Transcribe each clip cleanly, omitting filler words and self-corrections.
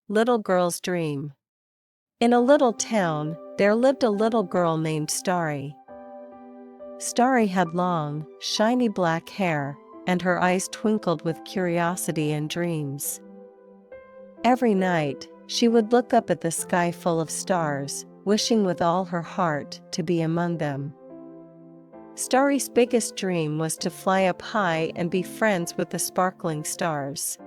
Little Girl's Dream. In a little town, there lived a little girl named Starry. Starry had long, shiny black hair, and her eyes twinkled with curiosity and dreams. Every night, she would look up at the sky full of stars, wishing with all her heart to be among them. Starry's biggest dream was to fly up high and be friends with the sparkling stars.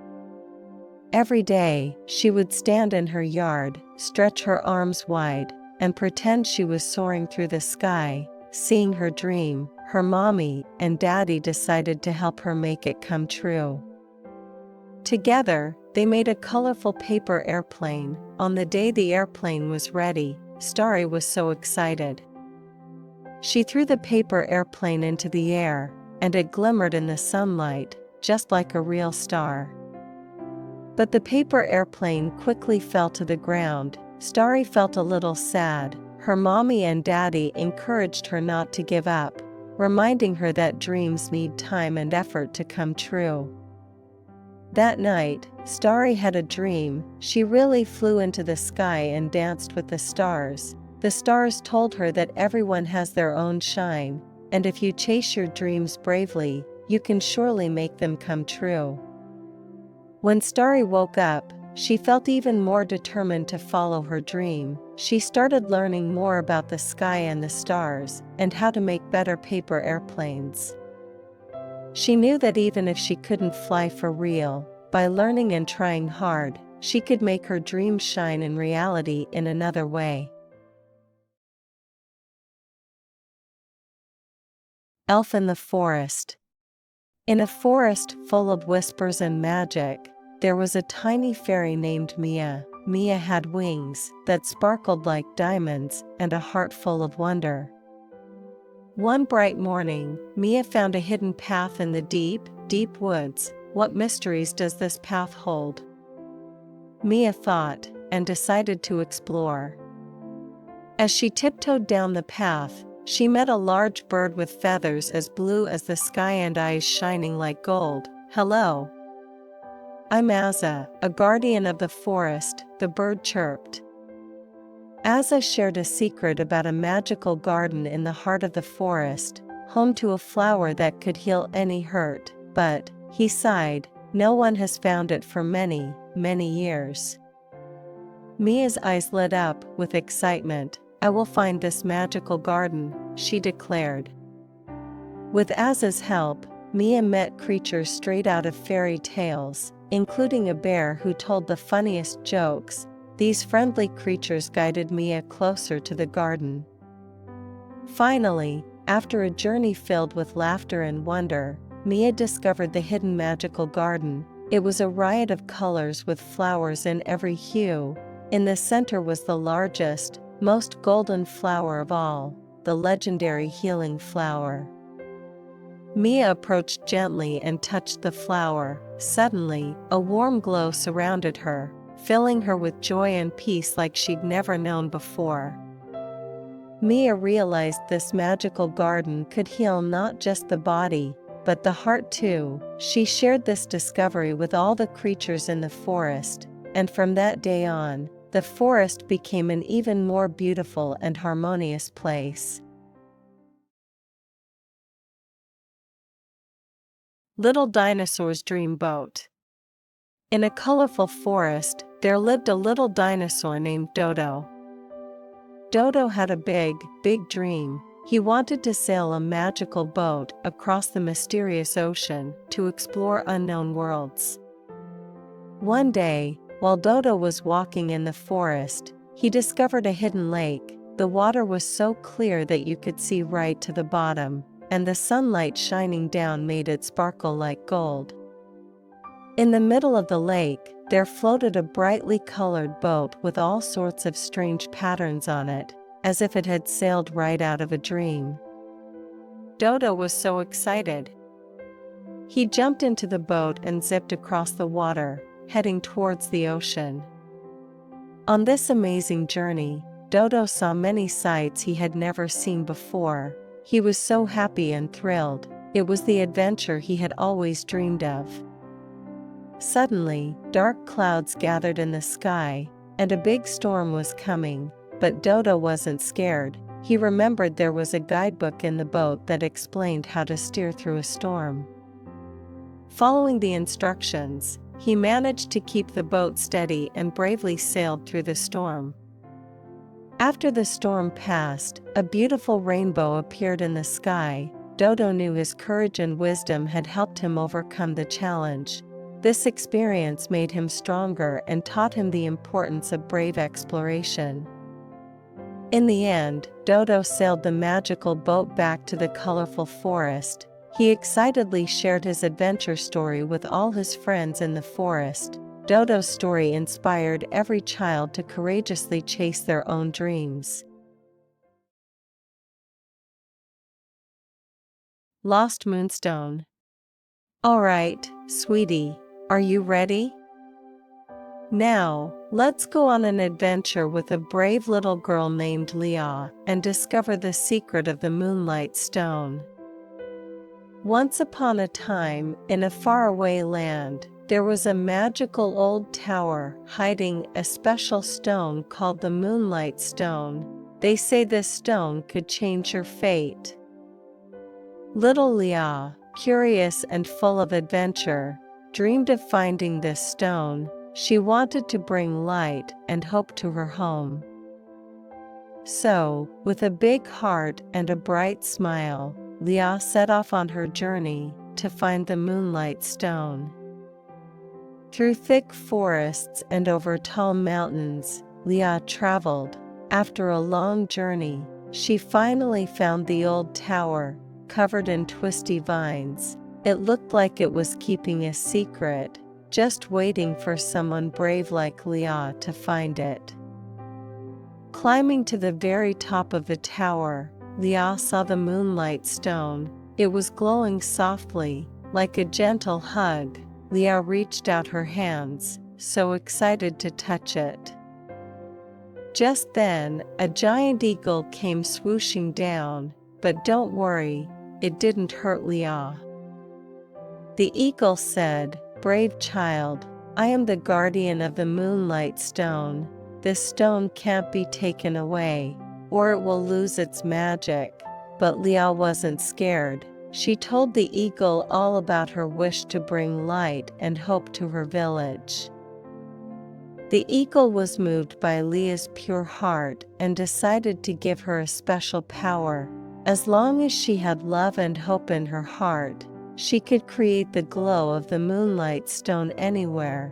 Every day, she would stand in her yard, stretch her arms wide, and pretend she was soaring through the sky. Seeing her dream, her mommy and daddy decided to help her make it come true. Together, they made a colorful paper airplane. On the day the airplane was ready, Starry was so excited. She threw the paper airplane into the air, and it glimmered in the sunlight, just like a real star. But the paper airplane quickly fell to the ground. Starry felt a little sad. Her mommy and daddy encouraged her not to give up, reminding her that dreams need time and effort to come true. That night, Starry had a dream. She really flew into the sky and danced with the stars. The stars told her that everyone has their own shine, and if you chase your dreams bravely, you can surely make them come true. When Starry woke up, she felt even more determined to follow her dream. She started learning more about the sky and the stars, and how to make better paper airplanes. She knew that even if she couldn't fly for real, by learning and trying hard, she could make her dreams shine in reality in another way. Elf in the Forest. In a forest full of whispers and magic, there was a tiny fairy named Mia. Mia had wings that sparkled like diamonds and a heart full of wonder. One bright morning, Mia found a hidden path in the deep, deep woods. What mysteries does this path hold? Mia thought, and decided to explore. As she tiptoed down the path, she met a large bird with feathers as blue as the sky and eyes shining like gold. "Hello. I'm Azza, a guardian of the forest," the bird chirped. Azza shared a secret about a magical garden in the heart of the forest, home to a flower that could heal any hurt, but, he sighed, no one has found it for many, many years. Mia's eyes lit up with excitement. "I will find this magical garden," she declared. With Azza's help, Mia met creatures straight out of fairy tales, including a bear who told the funniest jokes. These friendly creatures guided Mia closer to the garden. Finally, after a journey filled with laughter and wonder, Mia discovered the hidden magical garden. It was a riot of colors with flowers in every hue. In the center was the largest, most golden flower of all, the legendary healing flower. Mia approached gently and touched the flower. Suddenly, a warm glow surrounded her, filling her with joy and peace like she'd never known before. Mia realized this magical garden could heal not just the body, but the heart too. She shared this discovery with all the creatures in the forest, and from that day on, the forest became an even more beautiful and harmonious place. Little Dinosaur's Dream Boat. In a colorful forest, there lived a little dinosaur named Dodo. Dodo had a big, big dream. He wanted to sail a magical boat across the mysterious ocean to explore unknown worlds. One day, while Dodo was walking in the forest, he discovered a hidden lake. The water was so clear that you could see right to the bottom, and the sunlight shining down made it sparkle like gold. In the middle of the lake, there floated a brightly colored boat with all sorts of strange patterns on it, as if it had sailed right out of a dream. Dodo was so excited. He jumped into the boat and zipped across the water, heading towards the ocean. On this amazing journey, Dodo saw many sights he had never seen before. He was so happy and thrilled. It was the adventure he had always dreamed of. Suddenly, dark clouds gathered in the sky, and a big storm was coming, but Dodo wasn't scared. He remembered there was a guidebook in the boat that explained how to steer through a storm. Following the instructions, he managed to keep the boat steady and bravely sailed through the storm. After the storm passed, a beautiful rainbow appeared in the sky. Dodo knew his courage and wisdom had helped him overcome the challenge. This experience made him stronger and taught him the importance of brave exploration. In the end, Dodo sailed the magical boat back to the colorful forest. He excitedly shared his adventure story with all his friends in the forest. Dodo's story inspired every child to courageously chase their own dreams. Lost Moonstone. All right, sweetie, are you ready? Now, let's go on an adventure with a brave little girl named Leah and discover the secret of the Moonlight Stone. Once upon a time, in a faraway land, there was a magical old tower hiding a special stone called the Moonlight Stone. They say this stone could change your fate. Little Leah, curious and full of adventure, dreamed of finding this stone. She wanted to bring light and hope to her home. So, with a big heart and a bright smile, Leah set off on her journey to find the Moonlight Stone. Through thick forests and over tall mountains, Leah traveled. After a long journey, she finally found the old tower, covered in twisty vines. It looked like it was keeping a secret, just waiting for someone brave like Leah to find it. Climbing to the very top of the tower, Leah saw the Moonlight Stone. It was glowing softly, like a gentle hug. Leah reached out her hands, so excited to touch it. Just then, a giant eagle came swooshing down, but don't worry, it didn't hurt Leah. The eagle said, "Brave child, I am the guardian of the Moonlight Stone. This stone can't be taken away, or it will lose its magic." But Leah wasn't scared. She told the eagle all about her wish to bring light and hope to her village. The eagle was moved by Leah's pure heart and decided to give her a special power. As long as she had love and hope in her heart, she could create the glow of the Moonlight Stone anywhere.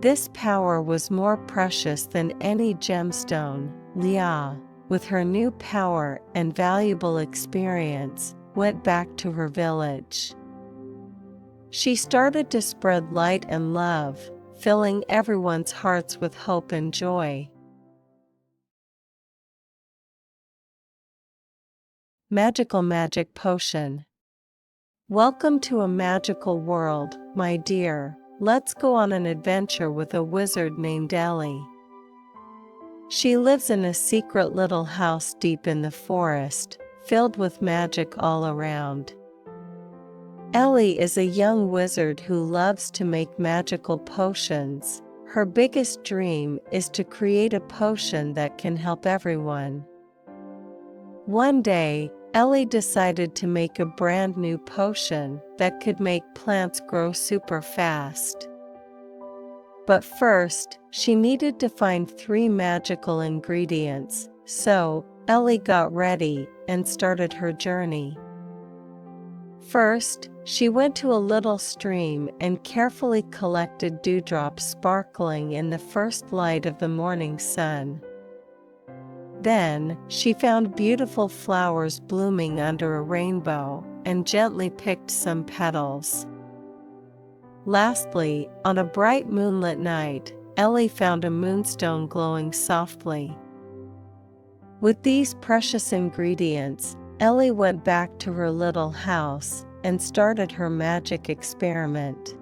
This power was more precious than any gemstone. Leah, with her new power and valuable experience, went back to her village. She started to spread light and love, filling everyone's hearts with hope and joy. Magical Magic Potion. Welcome to a magical world, my dear. Let's go on an adventure with a wizard named Ellie. She lives in a secret little house deep in the forest, filled with magic all around. Ellie is a young wizard who loves to make magical potions. Her biggest dream is to create a potion that can help everyone. One day, Ellie decided to make a brand new potion that could make plants grow super fast. But first, she needed to find 3 magical ingredients, so Ellie got ready and started her journey. First, she went to a little stream and carefully collected dewdrops sparkling in the first light of the morning sun. Then, she found beautiful flowers blooming under a rainbow and gently picked some petals. Lastly, on a bright moonlit night, Ellie found a moonstone glowing softly. With these precious ingredients, Ellie went back to her little house and started her magic experiment.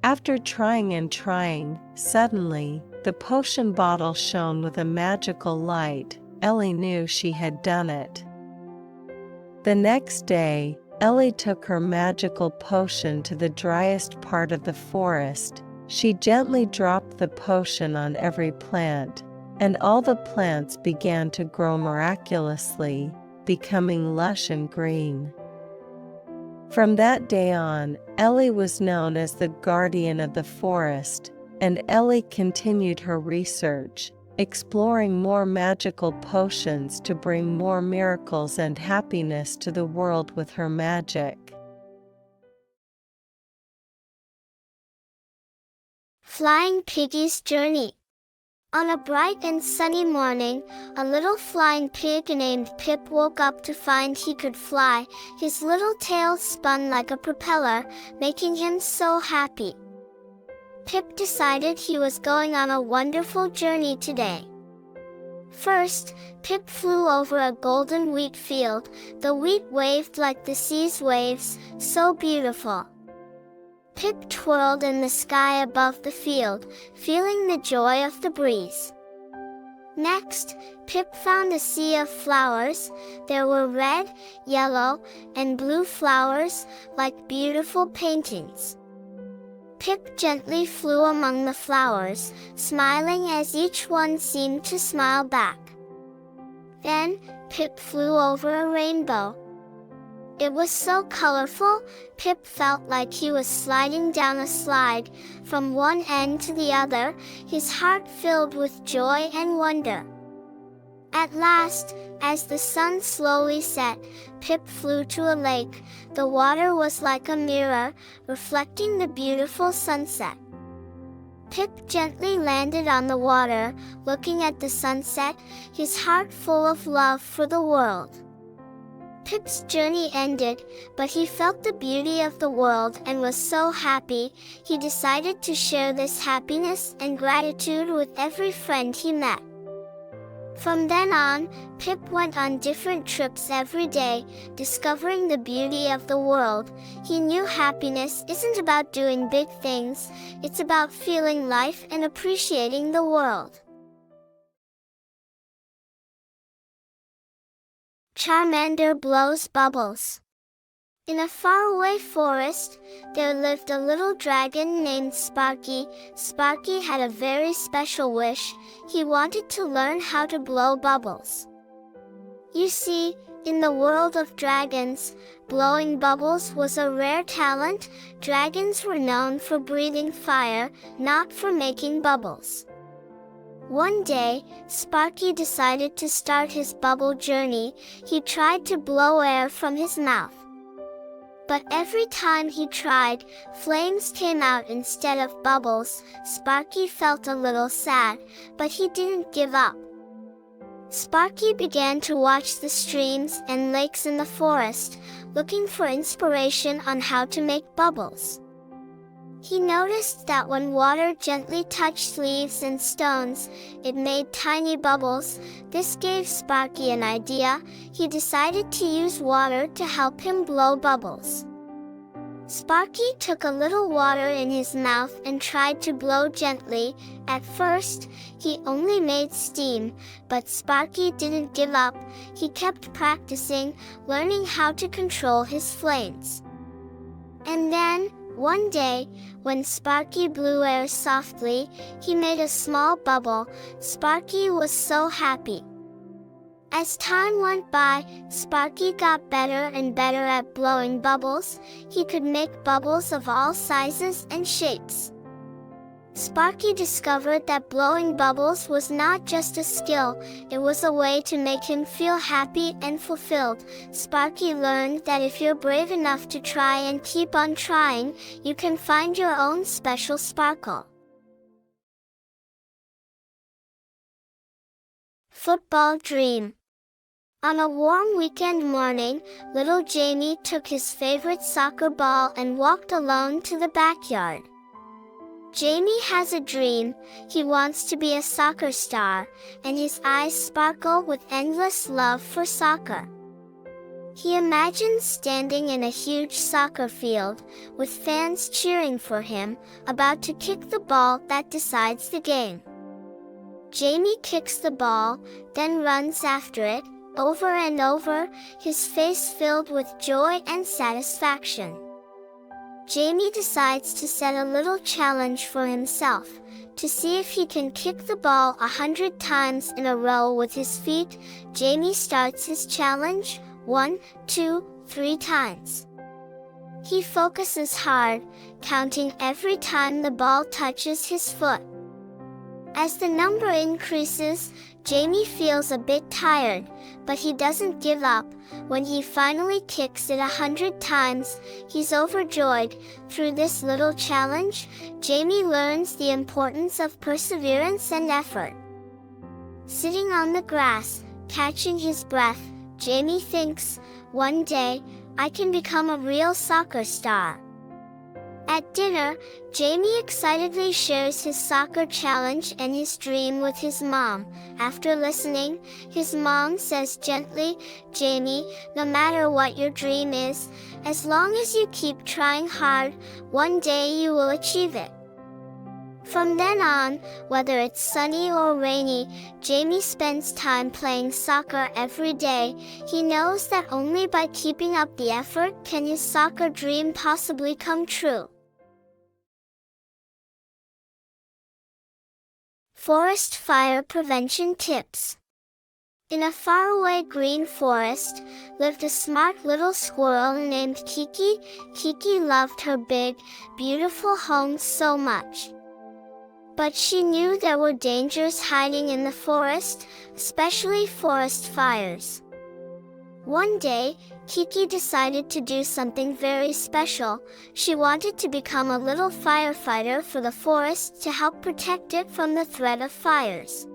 After trying and trying, suddenly, the potion bottle shone with a magical light. Ellie knew she had done it. The next day, Ellie took her magical potion to the driest part of the forest. She gently dropped the potion on every plant, and all the plants began to grow miraculously, becoming lush and green. From that day on, Ellie was known as the guardian of the forest, and Ellie continued her research, exploring more magical potions to bring more miracles and happiness to the world with her magic. Flying Piggy's Journey. On a bright and sunny morning, a little flying pig named Pip woke up to find he could fly. His little tail spun like a propeller, making him so happy. Pip decided he was going on a wonderful journey today. First, Pip flew over a golden wheat field. The wheat waved like the sea's waves, so beautiful. Pip twirled in the sky above the field, feeling the joy of the breeze. Next, Pip found a sea of flowers. There were red, yellow, and blue flowers, like beautiful paintings. Pip gently flew among the flowers, smiling as each one seemed to smile back. Then, Pip flew over a rainbow. It was so colorful, Pip felt like he was sliding down a slide, from one end to the other, his heart filled with joy and wonder. At last, as the sun slowly set, Pip flew to a lake. The water was like a mirror, reflecting the beautiful sunset. Pip gently landed on the water, looking at the sunset, his heart full of love for the world. Pip's journey ended, but he felt the beauty of the world and was so happy, he decided to share this happiness and gratitude with every friend he met. From then on, Pip went on different trips every day, discovering the beauty of the world. He knew happiness isn't about doing big things, it's about feeling life and appreciating the world. Charmander blows bubbles. In a faraway forest, there lived a little dragon named Sparky. Sparky had a very special wish. He wanted to learn how to blow bubbles. You see, in the world of dragons, blowing bubbles was a rare talent. Dragons were known for breathing fire, not for making bubbles. One day, Sparky decided to start his bubble journey. He tried to blow air from his mouth. But every time he tried, flames came out instead of bubbles. Sparky felt a little sad, but he didn't give up. Sparky began to watch the streams and lakes in the forest, looking for inspiration on how to make bubbles. He noticed that when water gently touched leaves and stones, it made tiny bubbles. This gave Sparky an idea. He decided to use water to help him blow bubbles. Sparky took a little water in his mouth and tried to blow gently. At first, he only made steam, but Sparky didn't give up. He kept practicing, learning how to control his flames. And then, one day, when Sparky blew air softly, he made a small bubble. Sparky was so happy. As time went by, Sparky got better and better at blowing bubbles. He could make bubbles of all sizes and shapes. Sparky discovered that blowing bubbles was not just a skill, it was a way to make him feel happy and fulfilled. Sparky learned that if you're brave enough to try and keep on trying, you can find your own special sparkle. Football Dream. On a warm weekend morning, little Jamie took his favorite soccer ball and walked alone to the backyard. Jamie has a dream. He wants to be a soccer star, and his eyes sparkle with endless love for soccer. He imagines standing in a huge soccer field, with fans cheering for him, about to kick the ball that decides the game. Jamie kicks the ball, then runs after it, over and over, his face filled with joy and satisfaction. Jamie decides to set a little challenge for himself, to see if he can kick the ball 100 times in a row with his feet. Jamie starts his challenge 1, 2, 3 times. He focuses hard, counting every time the ball touches his foot. As the number increases, Jamie feels a bit tired, but he doesn't give up. When he finally kicks it 100 times, he's overjoyed. Through this little challenge, Jamie learns the importance of perseverance and effort. Sitting on the grass, catching his breath, Jamie thinks, one day, I can become a real soccer star. At dinner, Jamie excitedly shares his soccer challenge and his dream with his mom. After listening, his mom says gently, Jamie, no matter what your dream is, as long as you keep trying hard, one day you will achieve it. From then on, whether it's sunny or rainy, Jamie spends time playing soccer every day. He knows that only by keeping up the effort can his soccer dream possibly come true. Forest fire prevention tips. In a faraway green forest, lived a smart little squirrel named Kiki. Kiki loved her big, beautiful home so much. But she knew there were dangers hiding in the forest, especially forest fires. One day, Kiki decided to do something very special. She wanted to become a little firefighter for the forest to help protect it from the threat of fires.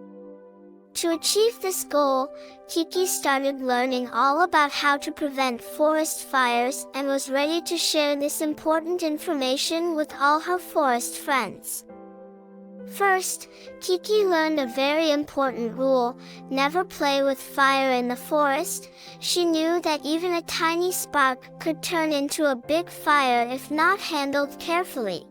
To achieve this goal, Kiki started learning all about how to prevent forest fires and was ready to share this important information with all her forest friends. First, Kiki learned a very important rule: never play with fire in the forest. She knew that even a tiny spark could turn into a big fire if not handled carefully.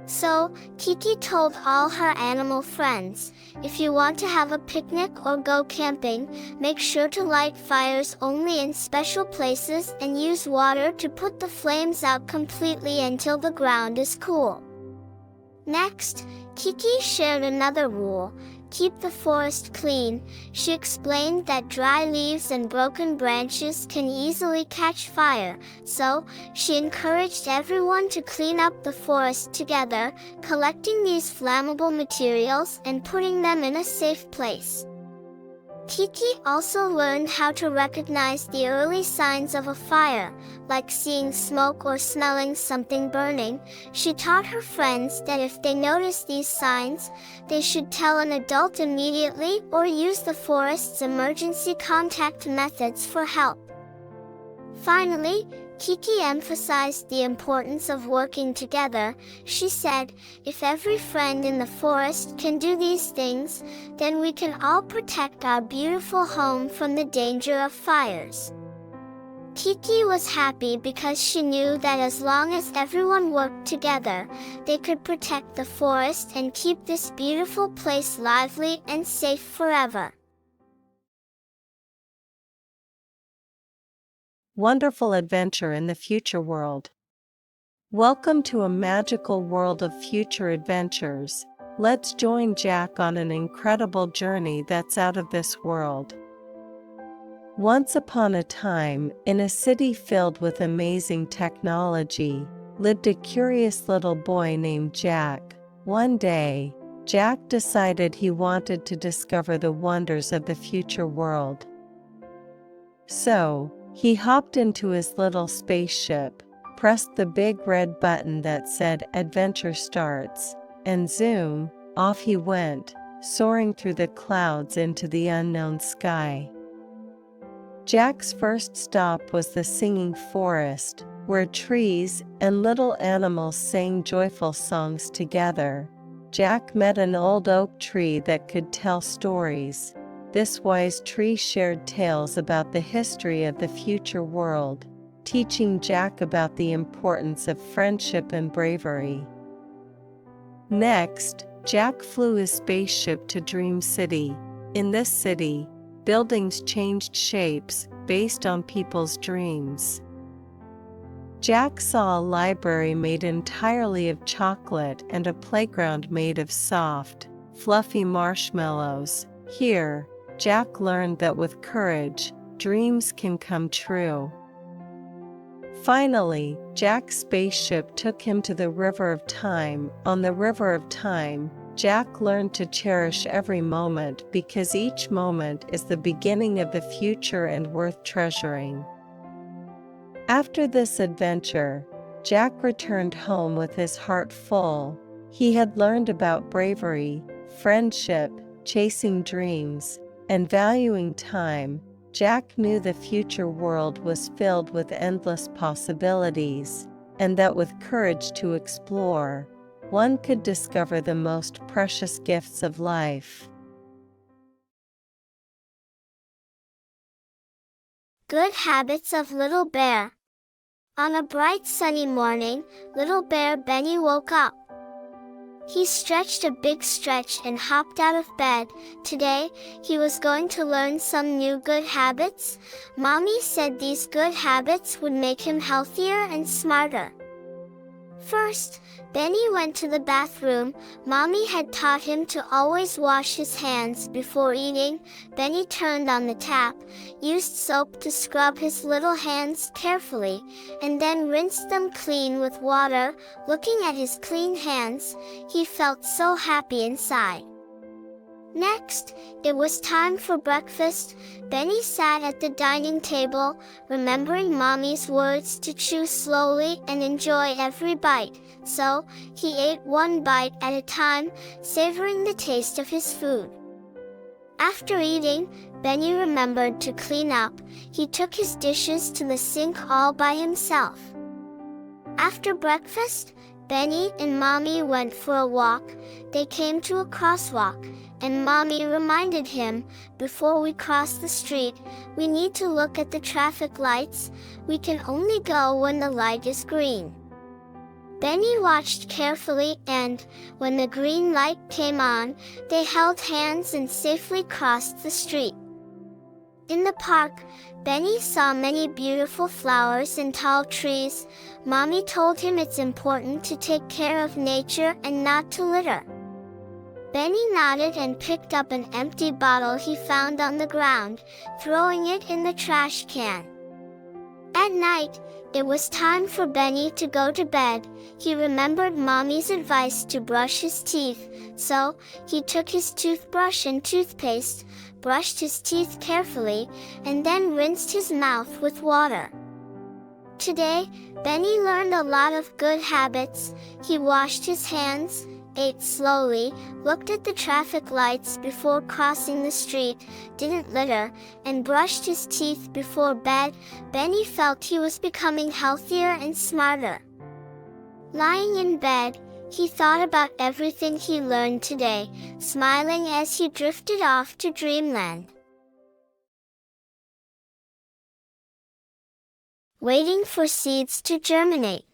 So, Kiki told all her animal friends, if you want to have a picnic or go camping, make sure to light fires only in special places and use water to put the flames out completely until the ground is cool. Next, Kiki shared another rule: keep the forest clean. She explained that dry leaves and broken branches can easily catch fire, so she encouraged everyone to clean up the forest together, collecting these flammable materials and putting them in a safe place. Kiki also learned how to recognize the early signs of a fire, like seeing smoke or smelling something burning. She taught her friends that if they notice these signs, they should tell an adult immediately or use the forest's emergency contact methods for help. Finally, Kiki emphasized the importance of working together. She said, if every friend in the forest can do these things, then we can all protect our beautiful home from the danger of fires. Kiki was happy because she knew that as long as everyone worked together, they could protect the forest and keep this beautiful place lively and safe forever. Wonderful adventure in the future world. Welcome to a magical world of future adventures. Let's join Jack on an incredible journey that's out of this world. Once upon a time, in a city filled with amazing technology, lived a curious little boy named Jack. One day, Jack decided he wanted to discover the wonders of the future world. So, he hopped into his little spaceship, pressed the big red button that said "Adventure Starts," and zoom, off he went, soaring through the clouds into the unknown sky. Jack's first stop was the singing forest, where trees and little animals sang joyful songs together. Jack met an old oak tree that could tell stories. This wise tree shared tales about the history of the future world, teaching Jack about the importance of friendship and bravery. Next, Jack flew his spaceship to Dream City. In this city, buildings changed shapes based on people's dreams. Jack saw a library made entirely of chocolate and a playground made of soft, fluffy marshmallows. Here, Jack learned that with courage, dreams can come true. Finally, Jack's spaceship took him to the River of Time. On the River of Time, Jack learned to cherish every moment because each moment is the beginning of the future and worth treasuring. After this adventure, Jack returned home with his heart full. He had learned about bravery, friendship, chasing dreams, and valuing time. Jack knew the future world was filled with endless possibilities, and that with courage to explore, one could discover the most precious gifts of life. Good habits of Little Bear. On a bright sunny morning, Little Bear Benny woke up. He stretched a big stretch and hopped out of bed. Today, he was going to learn some new good habits. Mommy said these good habits would make him healthier and smarter. First, Benny went to the bathroom. Mommy had taught him to always wash his hands before eating. Benny turned on the tap, used soap to scrub his little hands carefully, and then rinsed them clean with water. Looking at his clean hands, he felt so happy inside. Next, it was time for breakfast. Benny sat at the dining table, remembering Mommy's words to chew slowly and enjoy every bite. So, he ate one bite at a time, savoring the taste of his food. After eating, Benny remembered to clean up. He took his dishes to the sink all by himself. After breakfast, Benny and Mommy went for a walk. They came to a crosswalk, and Mommy reminded him, before we cross the street, we need to look at the traffic lights. We can only go when the light is green. Benny watched carefully and, when the green light came on, they held hands and safely crossed the street. In the park, Benny saw many beautiful flowers and tall trees. Mommy told him it's important to take care of nature and not to litter. Benny nodded and picked up an empty bottle he found on the ground, throwing it in the trash can. At night, it was time for Benny to go to bed. He remembered Mommy's advice to brush his teeth, so he took his toothbrush and toothpaste, brushed his teeth carefully, and then rinsed his mouth with water. Today, Benny learned a lot of good habits. He washed his hands, ate slowly, looked at the traffic lights before crossing the street, didn't litter, and brushed his teeth before bed. Benny felt he was becoming healthier and smarter. Lying in bed, he thought about everything he learned today, smiling as he drifted off to dreamland. Waiting for seeds to germinate.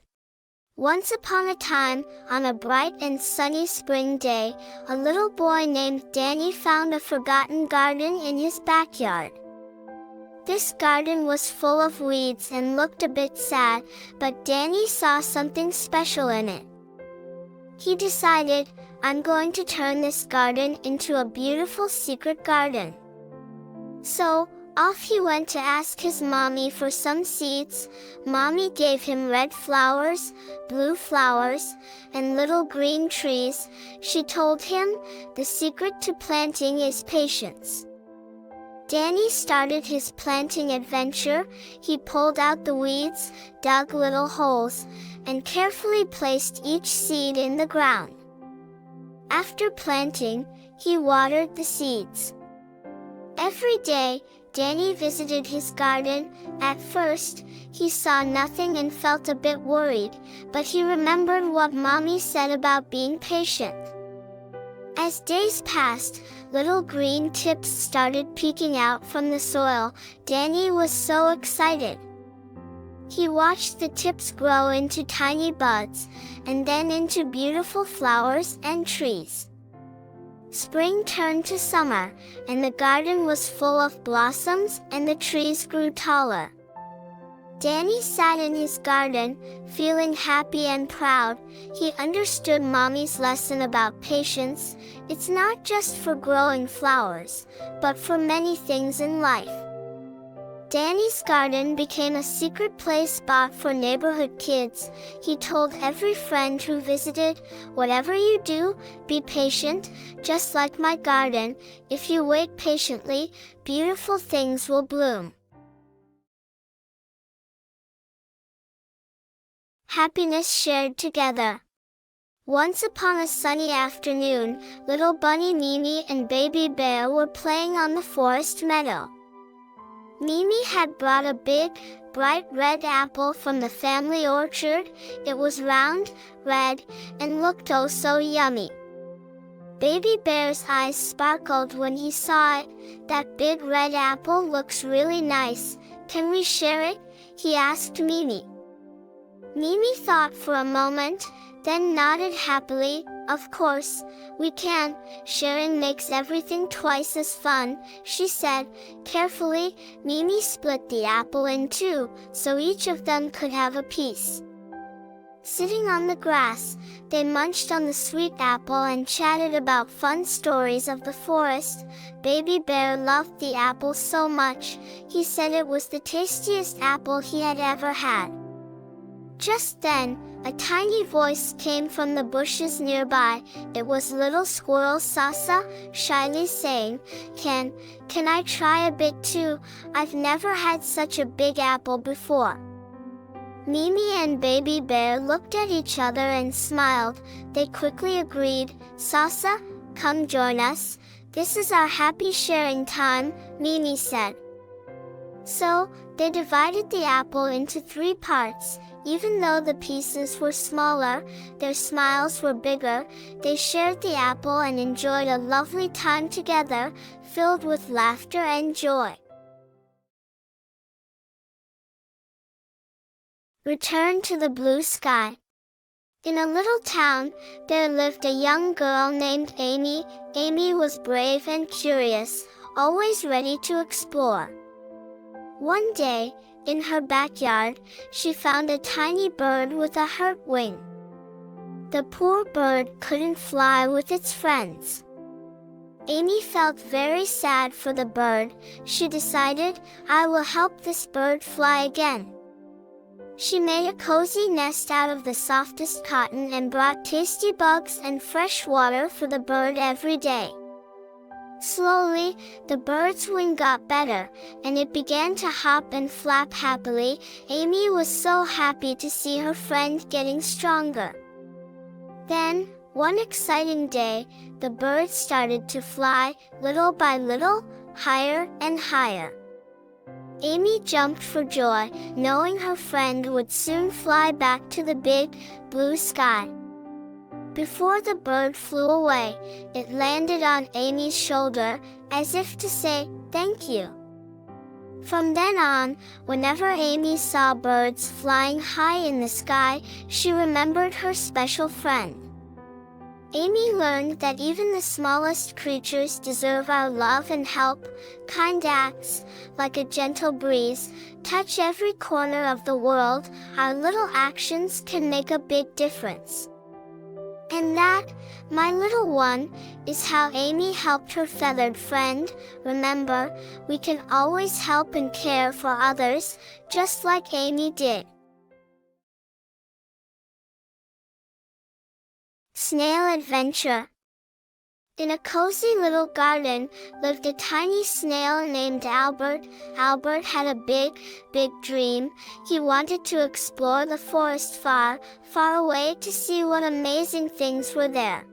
Once upon a time, on a bright and sunny spring day, a little boy named Danny found a forgotten garden in his backyard. This garden was full of weeds and looked a bit sad, but Danny saw something special in it. He decided, I'm going to turn this garden into a beautiful secret garden. So, off he went to ask his mommy for some seeds. Mommy gave him red flowers, blue flowers, and little green trees. She told him, the secret to planting is patience. Danny started his planting adventure. He pulled out the weeds, dug little holes, and carefully placed each seed in the ground. After planting, he watered the seeds. Every day, Danny visited his garden. At first, he saw nothing and felt a bit worried, but he remembered what Mommy said about being patient. As days passed, little green tips started peeking out from the soil. Danny was so excited. He watched the tips grow into tiny buds, and then into beautiful flowers and trees. Spring turned to summer, and the garden was full of blossoms and the trees grew taller. Danny sat in his garden, feeling happy and proud. He understood Mommy's lesson about patience. It's not just for growing flowers, but for many things in life. Danny's garden became a secret play spot for neighborhood kids. He told every friend who visited, "Whatever you do, be patient, just like my garden. If you wait patiently, beautiful things will bloom." Happiness shared together. Once upon a sunny afternoon, little bunny Mimi and baby bear were playing on the forest meadow. Mimi had brought a big, bright red apple from the family orchard. It was round, red, and looked oh so yummy. Baby bear's eyes sparkled when he saw it. "That big red apple looks really nice. Can we share it?" he asked Mimi. Mimi thought for a moment, then nodded happily. "Of course, we can. Sharing makes everything twice as fun," she said. Carefully, Mimi split the apple in two, so each of them could have a piece. Sitting on the grass, they munched on the sweet apple and chatted about fun stories of the forest. Baby Bear loved the apple so much, he said it was the tastiest apple he had ever had. Just then, a tiny voice came from the bushes nearby. It was little squirrel Sasa, shyly saying, Can I try a bit too? I've never had such a big apple before." Mimi and Baby Bear looked at each other and smiled. They quickly agreed. "Sasa, come join us. This is our happy sharing time," Mimi said. So, they divided the apple into 3 parts. Even though the pieces were smaller, their smiles were bigger. They shared the apple and enjoyed a lovely time together, filled with laughter and joy. Return to the blue sky. In a little town, there lived a young girl named Amy. Amy was brave and curious, always ready to explore. One day, in her backyard, she found a tiny bird with a hurt wing. The poor bird couldn't fly with its friends. Amy felt very sad for the bird. She decided, "I will help this bird fly again." She made a cozy nest out of the softest cotton and brought tasty bugs and fresh water for the bird every day. Slowly, the bird's wing got better, and it began to hop and flap happily. Amy was so happy to see her friend getting stronger. Then, one exciting day, the bird started to fly, little by little, higher and higher. Amy jumped for joy, knowing her friend would soon fly back to the big, blue sky. Before the bird flew away, it landed on Amy's shoulder, as if to say, "Thank you." From then on, whenever Amy saw birds flying high in the sky, she remembered her special friend. Amy learned that even the smallest creatures deserve our love and help. Kind acts, like a gentle breeze, touch every corner of the world. Our little actions can make a big difference. And that, my little one, is how Amy helped her feathered friend. Remember, we can always help and care for others, just like Amy did. Snail Adventure. In a cozy little garden lived a tiny snail named Albert. Albert had a big, big dream. He wanted to explore the forest far, far away to see what amazing things were there.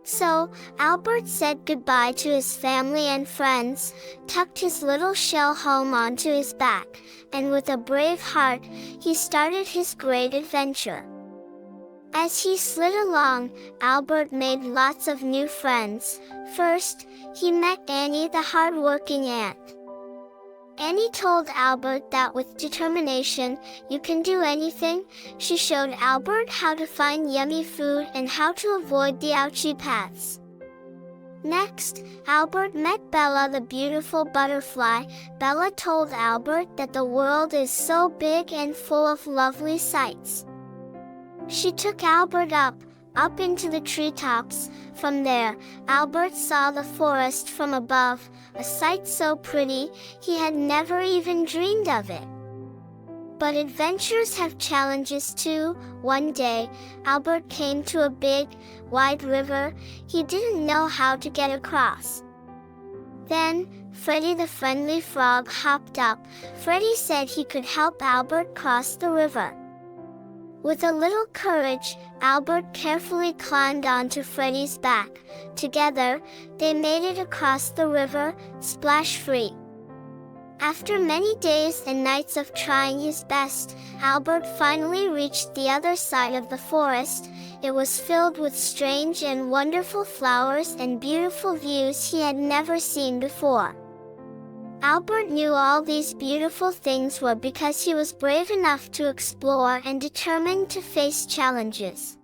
So, Albert said goodbye to his family and friends, tucked his little shell home onto his back, and with a brave heart, he started his great adventure. As he slid along, Albert made lots of new friends. First, he met Annie the hard-working ant. Annie told Albert that with determination, you can do anything. She showed Albert how to find yummy food and how to avoid the ouchy paths. Next, Albert met Bella the beautiful butterfly. Bella told Albert that the world is so big and full of lovely sights. She took Albert up into the treetops. From there, Albert saw the forest from above, a sight so pretty, he had never even dreamed of it. But adventures have challenges too. One day, Albert came to a big, wide river. He didn't know how to get across. Then, Freddy the friendly frog hopped up. Freddy said he could help Albert cross the river. With a little courage, Albert carefully climbed onto Freddy's back. Together, they made it across the river, splash-free. After many days and nights of trying his best, Albert finally reached the other side of the forest. It was filled with strange and wonderful flowers and beautiful views he had never seen before. Albert knew all these beautiful things were because he was brave enough to explore and determined to face challenges.